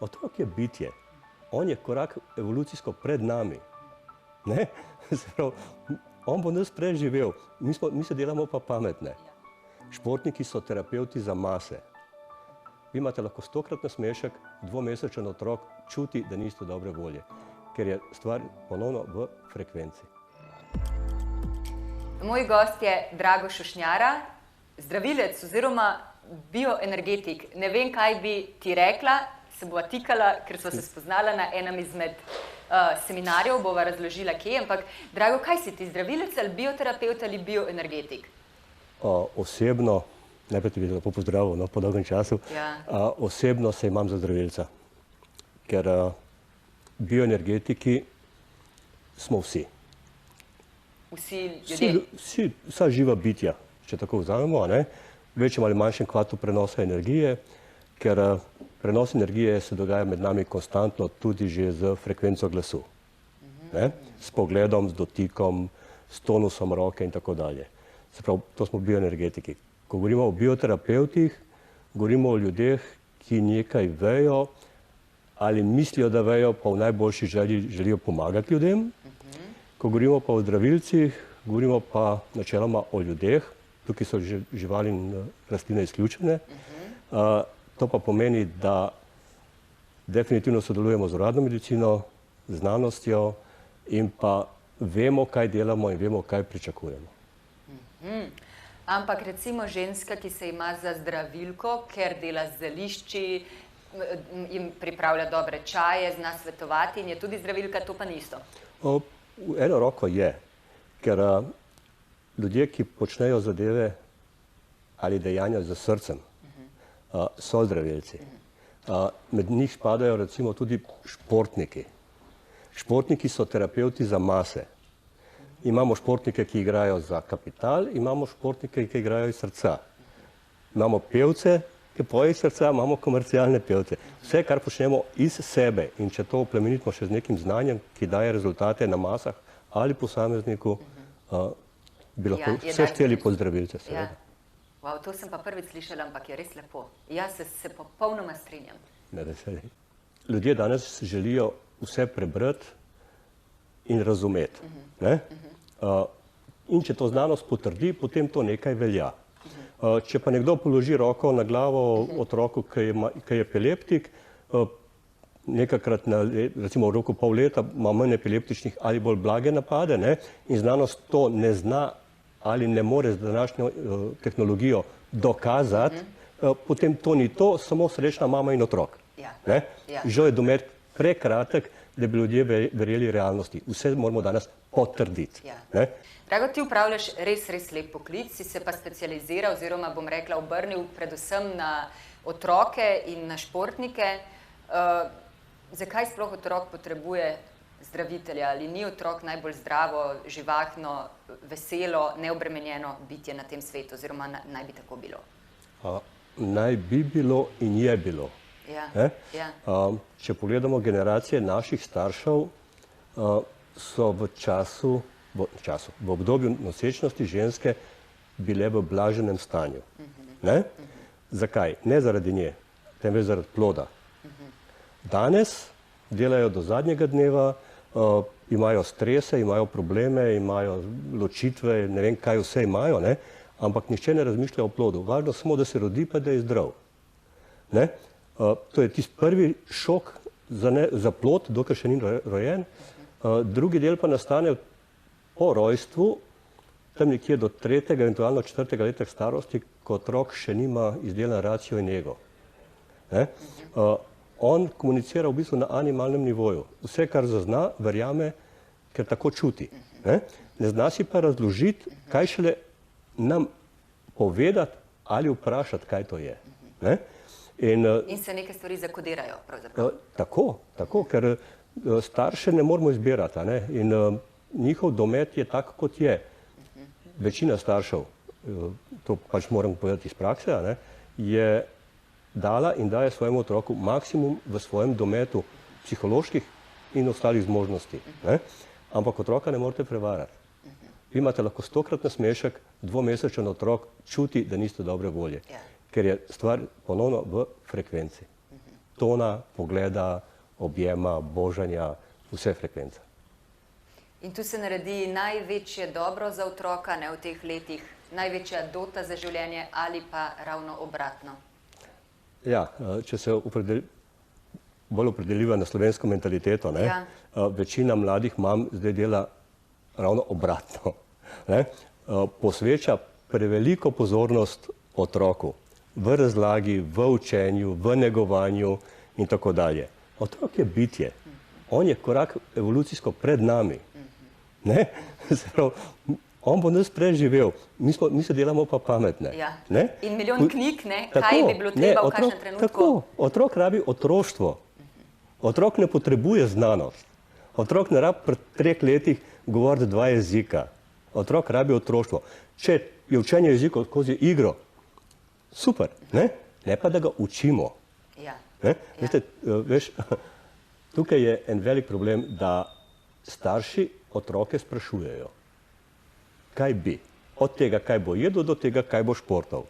Otrok je bitje. On je korak evolucijsko pred nami. Ne? On bo nas preživel. Mi se delamo pa pametne. Športniki so terapevti za mase. Vi imate lahko 100-krat nasmešek, 2-mesečen otrok čuti, da niste dobre volje, ker je stvar ponovno v frekvenci. Moj gost je Drago Šušnjara, zdravilec oziroma bioenergetik. Ne vem, kaj bi ti rekla, se bova tikala, ker sva se spoznala na enem izmed seminarjev, bova razložila kje, ampak Drago, kaj si ti, zdravilec ali bioterapeut ali bioenergetik? Osebno, najprej ti bi lepo pozdravil po dolgem času, osebno se imam za zdravilca, ker bioenergetiki smo vsi. Vsi ljudje? Vsa živa bitja, če tako vzamemo, večjem ali manjšem kvatu prenosa energije, ker prenos energije se dogaja med nami konstantno tudi že z frekvenco glasu. S pogledom, s dotikom, s tonusom roke in tako dalje. Se pravi, to smo bioenergetiki. Ko govorimo o bioterapeutih, govorimo o ljudeh, ki nekaj vejo ali mislijo, da vejo, pa v najboljši želji želijo pomagati ljudem. Ko govorimo pa o zdravilcih, govorimo pa načeloma o ljudeh, tukaj so živali in rastline izključene. To pa pomeni, da definitivno sodelujemo z uradno medicino, znanostjo in pa vemo, kaj delamo in vemo, kaj pričakujemo. Ampak recimo ženska, ki se ima za zdravilko, ker dela z zelišči, jim pripravlja dobre čaje, zna svetovati in je tudi zdravilka, to pa ni isto. V eno roko je, ker ljudje, ki počnejo zadeve ali dejanja z srcem, so zdravilci. Med njih spadajo recimo tudi športniki. Športniki so terapevti za mase. Imamo športnike, ki igrajo za kapital, imamo športnike, ki igrajo iz srca. Imamo pevce, ki pojejo iz srca, imamo komercialne pevce. Vse, kar počnemo iz sebe in če to oplemenitimo še z nekim znanjem, ki daje rezultate na masah ali posamezniku, bi lahko vse hteli pod zdravilce, seveda. Wow, to sem pa prvič slišala, ampak je res lepo. Jaz se popolnoma strinjam. Ljudje danes želijo vse prebrati in razumeti. In če to znanost potrdi, potem to nekaj velja. Če pa nekdo položi roko na glavo otroku, ki je epileptik, nekajkrat, recimo v roku pol leta, ima manj epileptičnih ali bolj blage napade in znanost to ne zna ali ne more z današnjo tehnologijo dokazati, potem to ni to, samo srečna mama in otrok. Žal je domet prekratek, da bi ljudje verjeli realnosti. Vse moramo danes potrditi. Drago, ti upravljaš res lep poklic, si se pa specializiral oziroma, bom rekla, obrnil predvsem na otroke in na športnike. Zakaj sploh otrok potrebuje zdravitelja? Ali ni otrok najbolj zdravo, živahno, veselo, neobremenjeno bitje na tem svetu oziroma naj bi tako bilo? Naj bi bilo in je bilo. Če pogledamo generacije naših staršev, so v obdobju nosečnosti ženske bile v blaženem stanju. Zakaj? Ne zaradi nje, temveč zaradi ploda. Danes delajo do zadnjega dneva, imajo strese, imajo probleme, imajo ločitve, ne vem kaj vse imajo, ampak nihče ne razmišlja o plodu. Važno samo, da se rodi pa da je zdrav. To je tisti prvi šok za plod, dokler še ni rojen. Drugi del pa nastane po rojstvu, tam nekje do 3., eventualno 4. leta starosti, ko otrok še nima izdelan racio in ego. On komunicira v bistvu na animalnem nivoju. Vse, kar zazna, verjame, ker tako čuti. Ne zna si pa razložiti, kaj šele nam povedati ali vprašati, kaj to je. In se neke stvari zakodirajo pravzaprav. Tako, ker starše ne moramo izbirati. In njihov domet je tak, kot je. Večina staršev, to pač moram povedati iz prakse, je dala in daje svojemu otroku maksimum v svojem dometu psiholoških in ostalih zmožnosti. Ampak otroka ne morete prevarati. Vi imate lahko 100-krat nasmešek, 2-mesečen otrok čuti, da niste dobre volje, ker je stvar ponovno v frekvenci. tona pogleda, objema, božanja, vse frekvence. In tu se naredi največje dobro za otroka, ne v teh letih, največja dota za življenje ali pa ravno obratno? Ja, če se bolj opredeliva na slovensko mentaliteto, ne, večina mladih mam zdaj dela ravno obratno. Ne, posveča preveliko pozornost otroku v razlagi, v učenju, v negovanju in tako dalje. Otrok je bitje. On je korak evolucijsko pred nami. Ne? Se pravi, on bo nas preživel, mi se delamo pa pametne. Ja. Ne? In milijon knjig, ne? Kaj bi bilo treba v kakšnem trenutku? Tako, otrok rabi otroštvo. Otrok ne potrebuje znanost. Otrok ne rabi pri 3 letih govoriti 2 jezika. Otrok rabi otroštvo. Če je učenje jezikov skozi igro, super, ne pa da ga učimo. Ja. Veste, veš, tukaj je en velik problem, da starši otroke sprašujejo, kaj bi. Od tega, kaj bo jedel, do tega, kaj bo športal.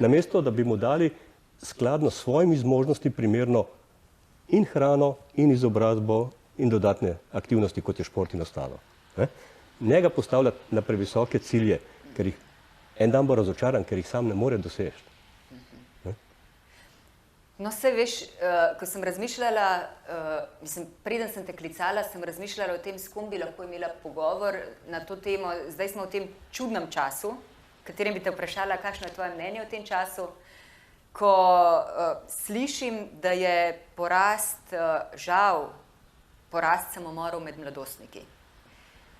Namesto, da bi mu dali skladno s svojimi zmožnosti primerno in hrano, in izobrazbo, in dodatne aktivnosti, kot je šport in ostalo. Ne ga postavljati na previsoke cilje, ker jih en dan bo razočaran, ker jih sam ne more doseči. No, saj veš, ko sem razmišljala, preden sem te klicala, sem razmišljala o tem, s kom bi lahko imela pogovor na to temo. Zdaj smo v tem čudnem času, v katerem bi te vprašala, kakšno je tvoje mnenje o tem času, ko slišim, da je žal porast samomorov med mladostniki.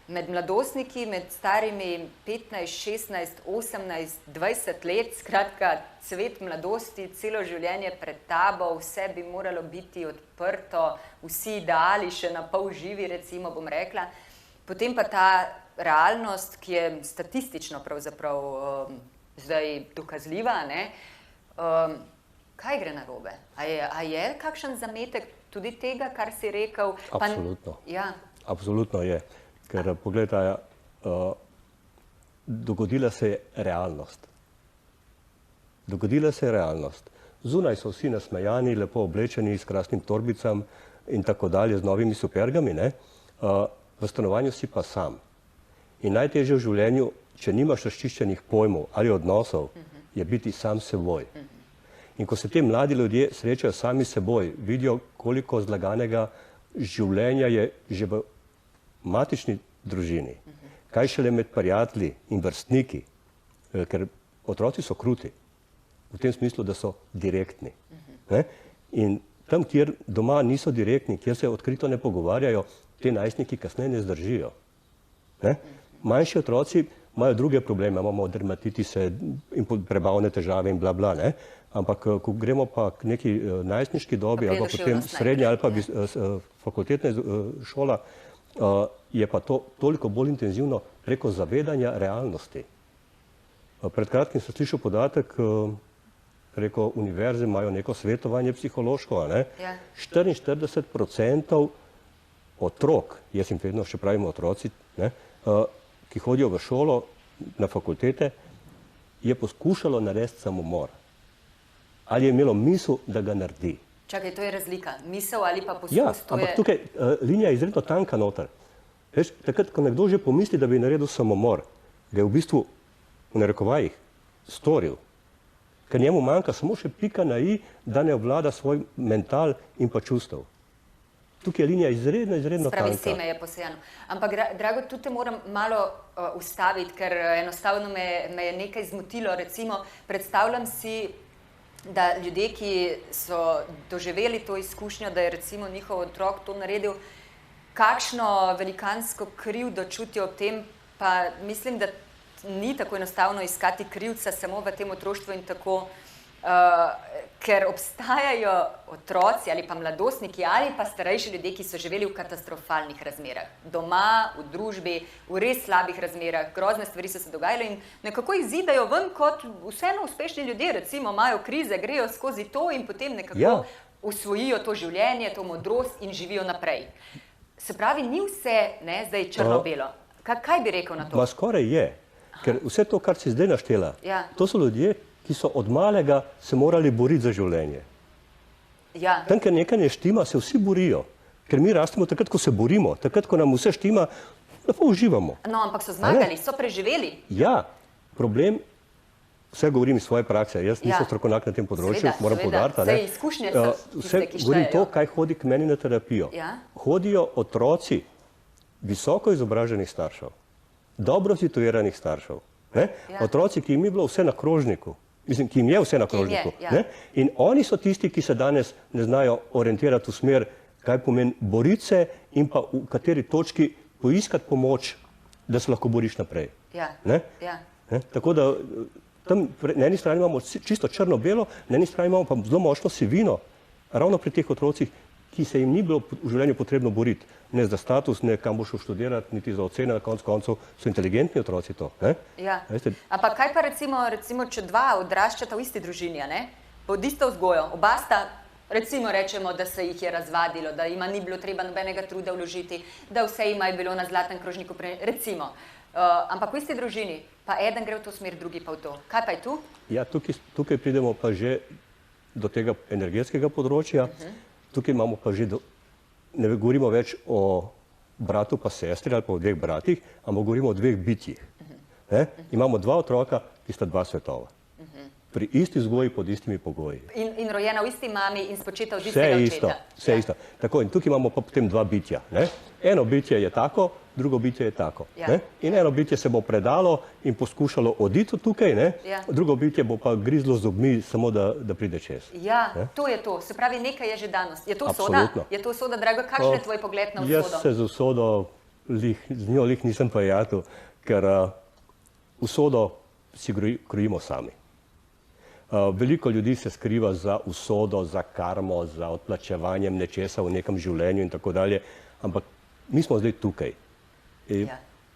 Med mladostniki, med starimi 15, 16, 18, 20 let, skratka, cvet mladosti, celo življenje pred tabo, vse bi moralo biti odprto, vsi ideali še na pol živi, recimo, bom rekla. Potem pa ta realnost, ki je statistično pravzaprav zdaj dokazljiva, ne? Kaj gre narobe? A je kakšen zametek tudi tega, kar si rekel? Absolutno. Ja. Absolutno je. Ker, pogledaj, dogodila se je realnost. Dogodila se je realnost. Zunaj so vsi nasmejani, lepo oblečeni, s krasnim torbicam in tako dalje, z novimi supergami, ne? V stanovanju si pa sam. In najtežje v življenju, če nimaš razčiščenih pojmov ali odnosov, je biti sam seboj. In ko se te mladi ljudje srečajo sami seboj, vidijo, koliko zlaganega življenja je že v matični družini, kaj šele med prijatelji in vrstniki, ker otroci so kruti, v tem smislu, da so direktni. In tam, kjer doma niso direktni, kjer se odkrito ne pogovarjajo, te najstniki kasneje ne zdržijo. Manjši otroci imajo druge probleme, imamo dermatitise in prebavne težave in bla bla, ne? Ampak ko gremo pa k neki najstniški dobi ali pa potem srednja ali pa fakultetna šola, je pa to toliko bolj intenzivno preko zavedanja realnosti. Pred kratkim sem slišal podatek, preko univerze imajo neko svetovanje psihološko, ne? 44% otrok, jaz jim vedno še pravimo otroci, ne? Ki hodijo v šolo, na fakultete, je poskušalo narediti samomor. Ali je imelo misel, da ga naredi. Čakaj, to je razlika. Misel ali pa poskus? Ja, ampak tukaj linija je izredno tanka noter. Veš, takrat, ko nekdo že pomisli, da bi naredil samomor, ga je v bistvu, v narekovajih, storil. Ker njemu manjka samo še pika na i, da ne obvlada svoj mental in pa čustev. Tukaj je linija izredno tanka. Spravi seme je posejano. Ampak, Drago, tu te moram malo ustaviti, ker enostavno me je nekaj zmotilo. Recimo, predstavljam si, da ljudje, ki so doživeli to izkušnjo, da je recimo njihov otrok to naredil, kakšno velikansko krivdo čutijo ob tem, pa mislim, da ni tako enostavno iskati krivca samo v tem otroštvu in tako, ker obstajajo otroci ali pa mladostniki ali pa starejši ljudje, ki so živeli v katastrofalnih razmerah. Doma, v družbi, v res slabih razmerah, grozne stvari so se dogajale in nekako izidajo ven kot vseeno uspešni ljudje, recimo imajo krize, grejo skozi to in potem nekako usvojijo to življenje, to modrost in živijo naprej. Se pravi, ni vse zdaj črno-belo. Kaj bi rekel na to? Ma skoraj je, ker vse to, kar si zdaj naštela, to so ljudje, ki so od malega se morali boriti za življenje. Ja. Tam, ker nekaj ne štima, se vsi borijo. Ker mi rastemo takrat, ko se borimo, takrat, ko nam vse štima, lepo uživamo. No, ampak so zmagali, so preživeli. Ja, problem, vse govorim iz svoje prakse, jaz nisem strokovnjak na tem področju, moram poudariti. Saj izkušnje so tiste, ki štejejo. Govorim to, kaj hodi k meni na terapijo. Ja. Hodijo otroci visoko izobraženih staršev, dobro situiranih staršev, ne? Ja. Otroci, ki jim je bilo vse na krožniku, mislim, ki jim je vse na krožniku. Ne? In oni so tisti, ki se danes ne znajo orientirati v smer, kaj pomeni boriti se in pa v kateri točki poiskati pomoč, da se lahko boriš naprej. Ja. Ne? Ja. Ne? Tako da tam na eni strani imamo čisto črno-belo, na eni strani imamo pa zelo močno sivino, ravno pri teh otrocih, ki se jim ni bilo v življenju potrebno boriti. Ne za status, ne kam boš študirati, niti za ocene, na koncu koncev so inteligentni otroci to. Ne? Ja. Ampak kaj pa recimo, če dva odraščata v isti družini, ne? Pod isto vzgojo, oba sta, recimo rečemo, da se jih je razvadilo, da jima ni bilo treba nobenega truda vložiti, da vse jima je bilo na zlatem krožniku, recimo. Ampak v isti družini, pa eden gre v to smer, drugi pa v to. Kaj pa je tu? Ja, tukaj pridemo pa že do tega energetskega področja. Tukaj imamo pa že, ne govorimo več o bratu pa sestri ali pa o dveh bratih, ampak govorimo o dveh bitjih. Imamo dva otroka, ki sta dva svetova. Pri isti vzgoji, pod istimi pogoji. In rojena v isti mami in spočeta od istega očeta. Vse isto. Tako, in tukaj imamo pa potem dva bitja. Ne? Eno bitje je tako, drugo bitje je tako. Ne? In eno bitje se bo predalo in poskušalo oditi tukaj, ne? Drugo bitje bo pa grizlo z zobmi, samo da pride čez. Ja, to je to. Se pravi, nekaj je že danost. Je to usoda? Je to usoda, draga? Kakšen je tvoj pogled na usodo? Jaz se z usodo, z njo nisem prijatelj, ker usodo si krojimo sami. Veliko ljudi se skriva za usodo, za karmo, za odplačevanjem nečesa v nekem življenju in tako dalje, ampak mi smo zdaj tukaj.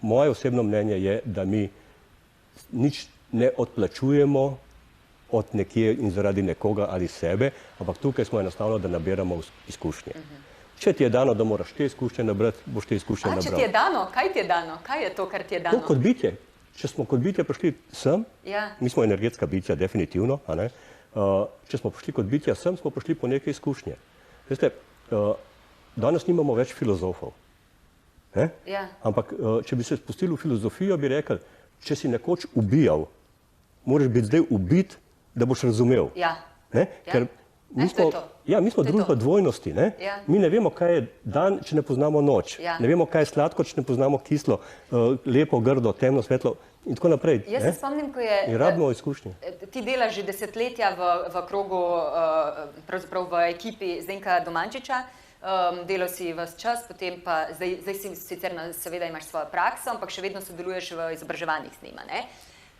Moje osebno mnenje je, da mi nič ne odplačujemo od nekje in zaradi nekoga ali sebe, ampak tukaj smo enostavno, da nabiramo izkušnje. Če ti je dano, da moraš te izkušnje nabrati, boš te izkušnje nabral. Če ti je dano? Kaj ti je dano? Kaj je to, kar ti je dano? To kot bitje. Če smo kot bitje prišli sem, mi smo energetska bitja, definitivno, a ne? Če smo prišli kot bitja sem, smo prišli po neke izkušnje. Veste, danes nimamo več filozofov. Ampak, če bi se spustili v filozofijo, bi rekel, če si nekoč ubijal, moraš biti zdaj ubit, da boš razumel. Ker mi smo družba dvojnosti. Mi ne vemo, kaj je dan, če ne poznamo noč. Ne vemo, kaj je sladko, če ne poznamo kislo, lepo, grdo, temno, svetlo in tako naprej. Jaz se spomnim, ko je... In rabimo izkušnje. Ti delaš že desetletja v krogu, pravzaprav v ekipi Zdenka Domančiča. Delal si ves čas, potem pa, zdaj si sicer seveda imaš svojo prakso, ampak še vedno sodeluješ v izobraževanjih z njima, ne?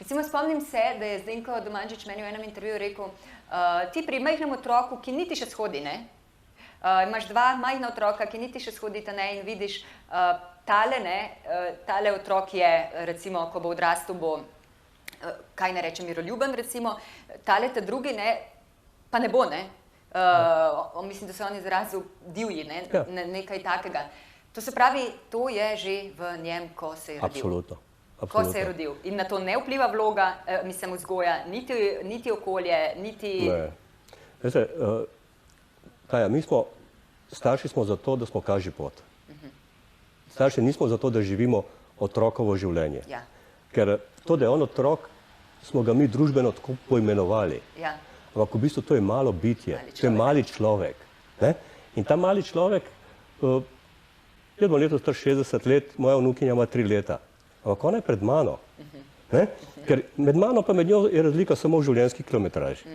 Recimo, spomnim se, da je Zdenko Domančič meni v enem intervjuju rekel, ti pri majhnem otroku, ki niti še shodi, ne? Imaš dva majhna otroka, ki niti še shodita, ne? In vidiš, tale otrok je, recimo, ko bo odrastel, bo, kaj ne rečem, miroljuben, recimo, tale ta drugi, ne, pa ne bo, ne? Mislim, da se on izrazil divji, ne? Nekaj takega. To se pravi, to je že v njem, ko se je rodil. Absolutno. Ko se je rodil. In na to ne vpliva vloga, mislim, vzgoja, niti okolje, niti... Ne. Veste, Taja, starši smo zato, da smo kaži pot. Starši nismo zato, da živimo otrokovo življenje. Ker to, da je on otrok, smo ga mi družbeno tako poimenovali. Ampak v bistvu to je malo bitje, to je mali človek. In ta mali človek, jaz bom letos star 60 let, moja vnukinja ima 3 leta. Ampak ona je pred mano. Ker med mano pa med njo je razlika samo v življenjski kilometraži.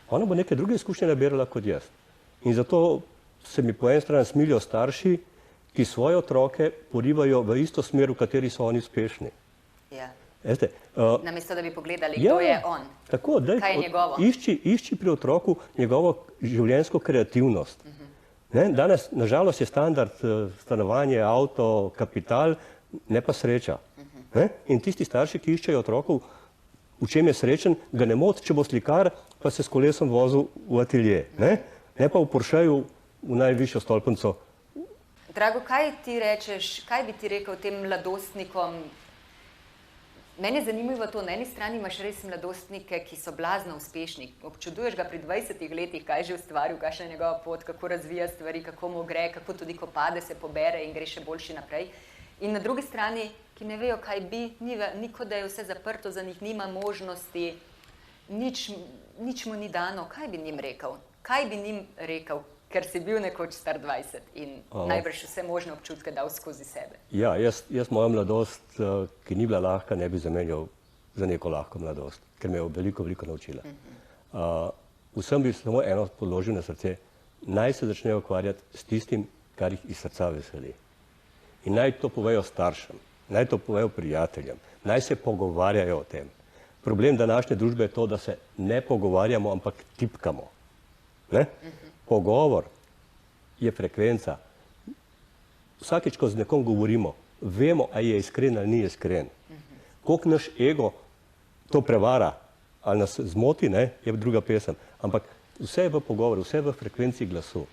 Ona bo neke druge izkušnje nabirala kot jaz. In zato se mi po eni strani smilijo starši, ki svoje otroke porivajo v isto smer, v kateri so oni uspešni. Namesto, da bi pogledali, kdo je on. Tako, kaj je njegovo. Išči pri otroku njegovo življenjsko kreativnost. Danes, nažalost, je standard stanovanje, avto, kapital, ne pa sreča. In tisti starši, ki iščejo otrokov, v čem je srečen, ga ne moti, če bo slikar, pa se s kolesom vozil v atelje. Ne pa v Porscheju v najvišjo stolpnico. Drago, kaj ti rečeš, kaj bi ti rekel tem mladostnikom, Mene je zanimivo to, na eni strani imaš res mladostnike, ki so blazno uspešni. Občuduješ ga pri 20 letih, kaj je že ustvaril, kakšna je njegova pot, kako razvija stvari, kako mu gre, kako tudi ko pade, se pobere in gre še boljši naprej. In na drugi strani, ki ne vejo, kaj bi, ni kot da je vse zaprto za njih, nima možnosti, nič mu ni dano. Kaj bi njim rekel? Kaj bi njim rekel? Ker si bil nekoč star 20 in najbrž vse možne občutke dal skozi sebe. Ja, jaz mojo mladost, ki ni bila lahka, ne bi zamenjal za neko lahko mladost, ker me je veliko naučila. Vsem bi samo eno položil na srce, naj se začnejo ukvarjati s tistim, kar jih iz srca veseli. In naj to povejo staršem, naj to povejo prijateljem, naj se pogovarjajo o tem. Problem današnje družbe je to, da se ne pogovarjamo, ampak tipkamo. Ne? Pogovor je frekvenca. Vsakič, ko z nekom govorimo, vemo, ali je iskren ali ni iskren. Koliko naš ego to prevara, ali nas zmoti, ne, je druga pesem. Ampak vse je v pogovoru, vse je v frekvenciji glasu.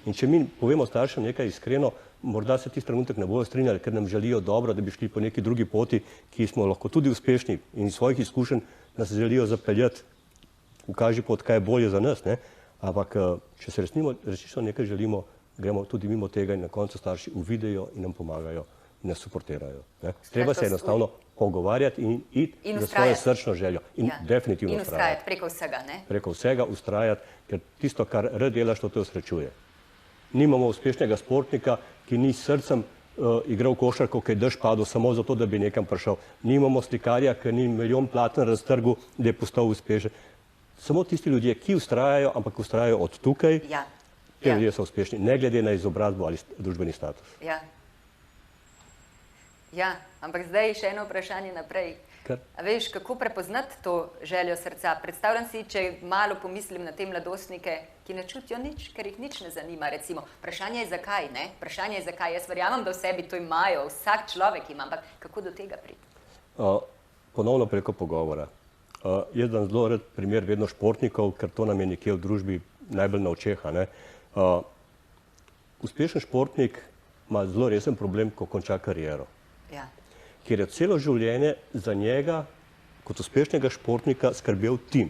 In če mi povemo staršem nekaj iskreno, morda se tisti trenutek ne bojo strinjali, ker nam želijo dobro, da bi šli po neki drugi poti, ki smo lahko tudi uspešni in iz svojih izkušenj nas želijo zapeljati, ukaži pot, kaj je bolje za nas. Ne? Ampak, če se resnično nekaj želimo, gremo tudi mimo tega in na koncu starši uvidejo in nam pomagajo in nas suportirajo. Treba se enostavno pogovarjati in iti za svojo srčno željo. In definitivno in ustrajati preko vsega, ne? Preko vsega ustrajati, ker tisto, kar rad delaš, to te osrečuje. Nimamo uspešnega športnika, ki ni s srcem igral košarko, ki je dež padel samo zato, da bi nekam prišel. Nimamo slikarja, ki ni milijon platen raztrgal, da je postal uspešen. Samo tisti ljudje, ki ustrajajo, ampak ustrajajo od tukaj, ti ljudje so uspešni, ne glede na izobrazbo ali družbeni status. Ja, ampak zdaj še eno vprašanje naprej. A veš, kako prepoznati to željo srca? Predstavljam si, če malo pomislim na te mladostnike, ki ne čutijo nič, ker jih nič ne zanima, recimo. Vprašanje je zakaj, ne? Vprašanje je zakaj. Jaz verjamem, da v sebi to imajo, vsak človek ima, ampak kako do tega priti? Ponovno preko pogovora. Jaz dam zelo rad primer vedno športnikov, ker to nam je nekje v družbi najbolj na očeh. Uspešen športnik ima zelo resen problem, ko konča kariero. Ker je celo življenje za njega, kot uspešnega športnika, skrbel tim.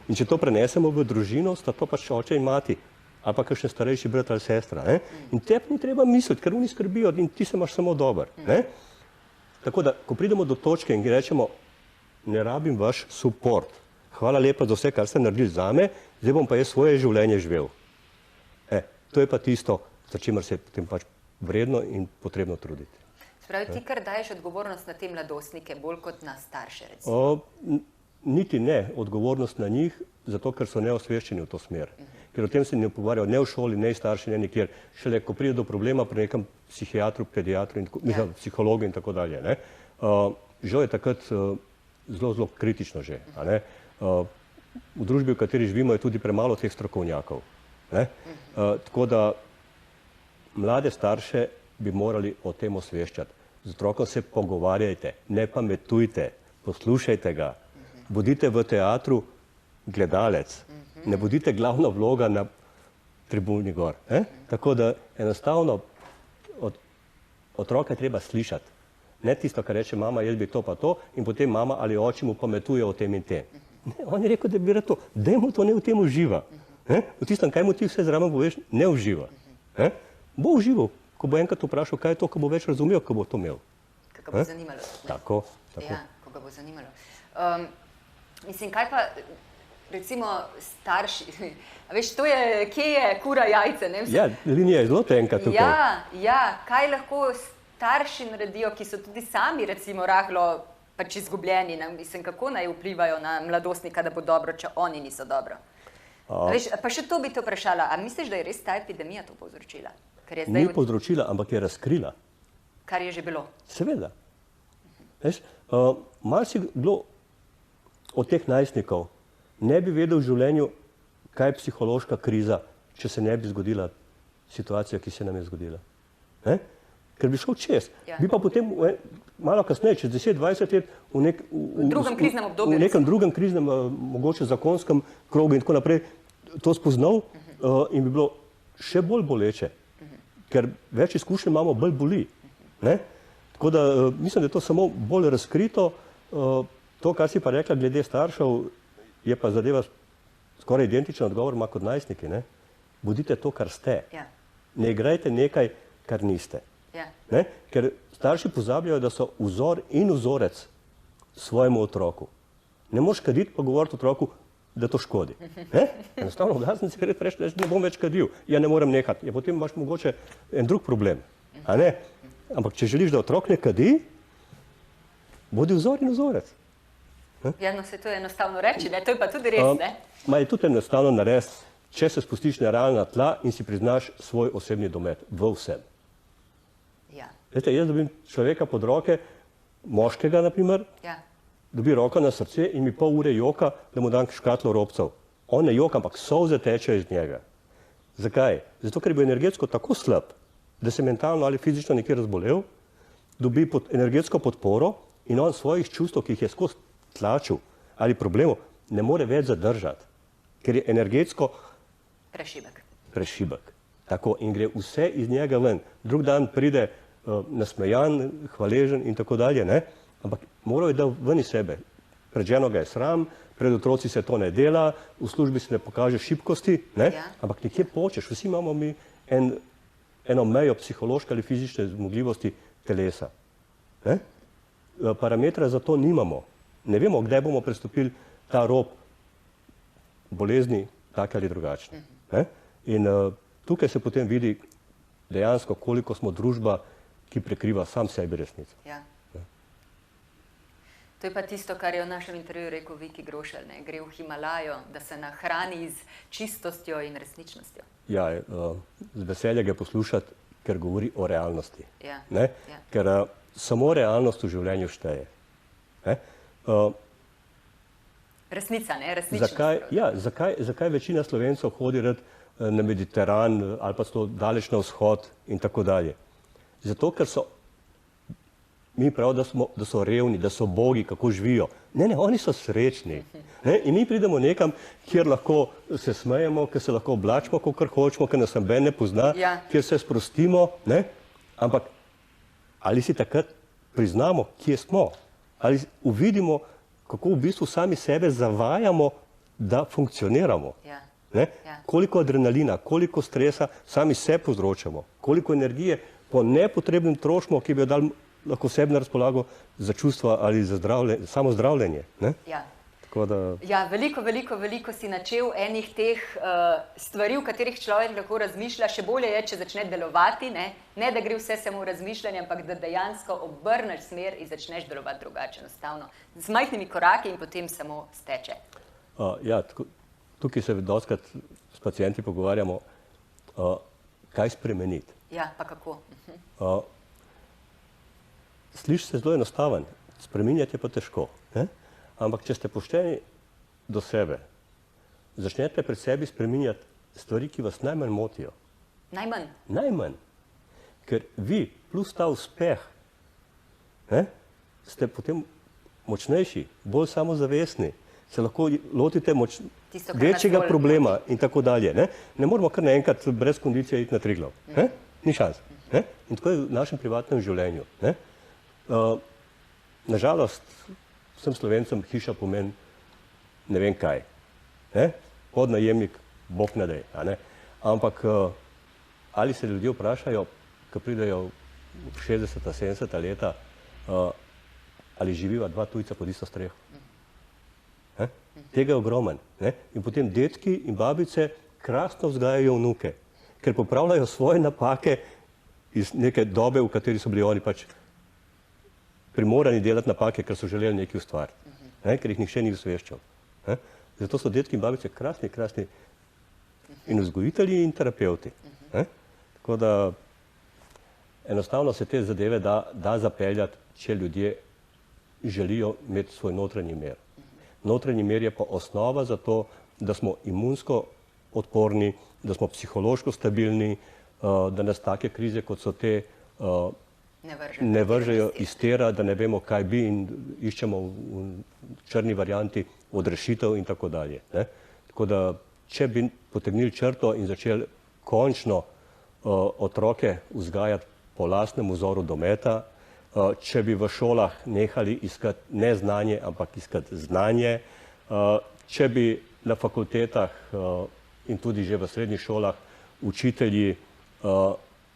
In če to prenesemo v družino, sta to pač oče in mati, ali pa kakšen starejši brat ali sestra. In tebi ni treba misliti, ker oni skrbijo in ti se imaš samo dober. Tako da, ko pridemo do točke in rečemo, ne rabim vaš suport, hvala lepa za vse, kar ste naredili zame, zdaj bom pa jaz svoje življenje živel. To je pa tisto, za čimer se je potem pač vredno in potrebno truditi. Spravi, ti kar daješ odgovornost na te mladostnike, bolj kot na starše, recimo? Niti ne odgovornost na njih, zato ker so neosveščeni v to smer. Ker o tem se ne pogovarjajo ne v šoli, ne v starši, ne nikjer. Šele, ko pride do problema pri nekem psihiatru, pediatru, psihologu in tako dalje. Žal je takrat zelo kritično že. V družbi, v kateri živimo, je tudi premalo teh strokovnjakov. Tako da mlade starše bi morali o tem osveščati. Z otrokom se pogovarjajte, ne pametujte, poslušajte ga. Bodite v teatru gledalec, ne bodite glavna vloga na tribuni gor. Tako da enostavno otroka je treba slišati. Ne tisto, kar reče mama, jaz bi to pa to, in potem mama ali oči mu pametuje o tem in tem. On je rekel, da bi rad to. Daj mu to, ne v tem uživa. V tistem, kaj mu ti vse zraven poveš, ne uživa. Bo užival, ko bo enkrat vprašal, kaj je to, ko bo več razumel, ko bo to imel. Ko ga bo zanimalo. Tako. Ja, ko ga bo zanimalo. Mislim, kaj pa, recimo, starši, a veš, to je, kje je kura jajce, ne? Ja, linija je zelo tenka tukaj. Ja, kaj lahko starši naredijo, ki so tudi sami, recimo, rahlo pač izgubljeni, mislim, kako naj vplivajo na mladostnika, da bo dobro, če oni niso dobro. Veš, pa še to bi te vprašala, a misliš, da je res ta epidemija to povzročila? Ni povzročila, ampak je razkrila. Kar je že bilo? Seveda. Marsikdo od teh najstnikov ne bi vedel v življenju, kaj je psihološka kriza, če se ne bi zgodila situacija, ki se nam je zgodila. Ker bi šel čez. Bi pa potem malo kasneje, čez 10-20 let, v drugem kriznem obdobju, v nekem drugem kriznem, mogoče zakonskem krogu in tako naprej, to spoznal in bi bilo še bolj boleče. Ker več izkušenj imamo, bolj boli. Tako da mislim, da je to samo bolj razkrito. To, kar si pa rekla glede staršev, je pa zadeva skoraj identičen odgovor ima kot najstniki. Ne? Bodite to, kar ste. Ja. Ne igrajte nekaj, kar niste. Ja. Ne? Ker starši pozabljajo, da so vzor in vzorec svojemu otroku. Ne moreš kaditi pa govoriti otroku, da to škodi. Ne? Enostavno v glasnici reči, da ne bom več kadil. Ja, ne morem nehati. Ja, potem imaš mogoče en drug problem. A ne? Ampak če želiš, da otrok ne kadi, bodi vzor in vzorec. Ja, no se to je enostavno reči, ne? To je pa tudi res, ne? Ma je tudi enostavno narediti, če se spustiš na realna tla in si priznaš svoj osebni domet v vsem. Ja. Veste, jaz dobim človeka pod roke, moškega naprimer, Ja. dobi roko na srce in mi pol ure joka, da mu dam škatlo robcev. On ne joka, ampak solze tečejo iz njega. Zakaj? Zato, ker je bil energetsko tako slab, da se mentalno ali fizično nekje razbolel, dobi energetsko podporo in on svojih čustev, ki jih je skozi tlačil ali problemov, ne more več zadržati, ker je energetsko prešibek. Tako in gre vse iz njega ven. Drug dan pride nasmejan, hvaležen in tako dalje, ne? Ampak moral je da ven iz sebe. Pred ženo ga je sram, pred otroci se to ne dela, v službi se ne pokaže šibkosti, ne? Ja. Ampak nekje počeš, vsi imamo mi eno mejo psihološke ali fizične zmogljivosti telesa. Ne? Parametra za to nimamo. Ne vemo, kdaj bomo prestopili ta rob bolezni, take ali drugačne. Ne? In tukaj se potem vidi dejansko, koliko smo družba, ki prekriva sam sebi resnico. Ja. To je pa tisto, kar je v našem intervjuju rekel Viki Grošelj, ne? Gre v Himalajo, da se nahrani z čistostjo in resničnostjo. Ja, z veseljem ga poslušati, ker govori o realnosti. Ja. Ne? Ja. Ker samo realnost v življenju šteje. Ne? Resnica, ne? Resničnost. Zakaj večina Slovencev hodi rad na Mediteran ali pa so daleč na vzhod in tako dalje? Zato, ker so mi prav, da so revni, da so bogi, kako živijo. Ne, oni so srečni. Ne? In mi pridemo nekam, kjer lahko se smejemo, kjer se lahko oblačimo, kakor hočemo, ker nas noben ne pozna, Ja. kjer se sprostimo. Ne? Ampak ali si takrat priznamo, kje smo? Ali uvidimo, kako v bistvu sami sebe zavajamo, da funkcioniramo? Ja. Ne? Ja. Koliko adrenalina, koliko stresa sami se povzročamo, koliko energije po nepotrebnem trošimo, ki bi jo dali lahko sebi na razpolago za čustva ali za samo zdravljenje. Ne? Ja. Tako da... Ja, veliko si načel enih teh stvari, v katerih človek lahko razmišlja. Še bolje je, če začne delovati, ne da gre vse samo v razmišljanje, ampak da dejansko obrneš smer in začneš delovati drugače, enostavno. Z majhnimi koraki in potem samo steče. Ja, tukaj se dostikrat s pacienti pogovarjamo, kaj spremeniti. Ja, pa kako? Sliši se zelo enostaven, spreminjati je pa težko. Ne? Ampak če ste pošteni do sebe, začnete pri sebi spreminjati stvari, ki vas najmanj motijo. Najmanj? Najmanj. Ker vi plus ta uspeh, ne, ste potem močnejši, bolj samozavestni, se lahko lotite večjega problema in tako dalje. Ne moramo kar naenkrat brez kondicije iti na Triglav. Ni šans. In tako je v našem privatnem življenju. Nažalost, vsem Slovencem hiša pomeni ne vem kaj. Podnajemnik, bog ne dej. Ampak ali se ljudje vprašajo, ko pridejo v 60. 70. leta, ali živiva dva tujca pod isto streho? Tega je ogromen. In potem detki in babice krasno vzgajajo vnuke, ker popravljajo svoje napake iz neke dobe, v kateri so bili oni pač primorani delati napake, ker so želeli nekaj ustvariti, ker jih nihče ni osveščal. Zato so detki in babice krasni in vzgojitelji in terapevti. Tako da enostavno se te zadeve da zapeljati, če ljudje želijo imeti svoj notranji mir. Notranji mir je pa osnova za to, da smo imunsko odporni, da smo psihološko stabilni, da nas take krize, kot so te, ne vržejo iz tera, da ne vemo, kaj bi in iščemo v črni varianti odrešitev in tako dalje. Tako da, če bi potegnili črto in začeli končno otroke vzgajati po lastnem vzoru dometa, če bi v šolah nehali iskati ne znanje, ampak iskati znanje, če bi na fakultetah in tudi že v srednjih šolah učitelji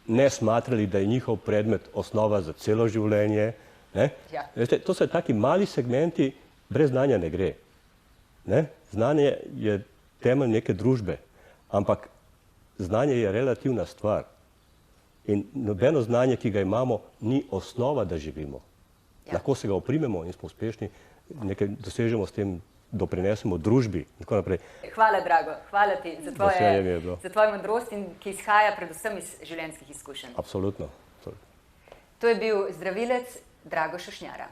ne smatrali, da je njihov predmet osnova za celo življenje. Ja. Veste, to so taki mali segmenti, brez znanja ne gre. Znanje je temelj neke družbe, ampak znanje je relativna stvar. In nobeno znanje, ki ga imamo, ni osnova, da živimo. Ja. Lahko se ga oprimemo in smo uspešni, nekaj dosežemo s tem, doprinesemo družbi in tako naprej. Hvala, Drago, hvala ti za Veselje mi je bilo. tvojo modrost, ki izhaja predvsem iz življenjskih izkušenj. Absolutno. To je bil zdravilec Drago Šušnjara.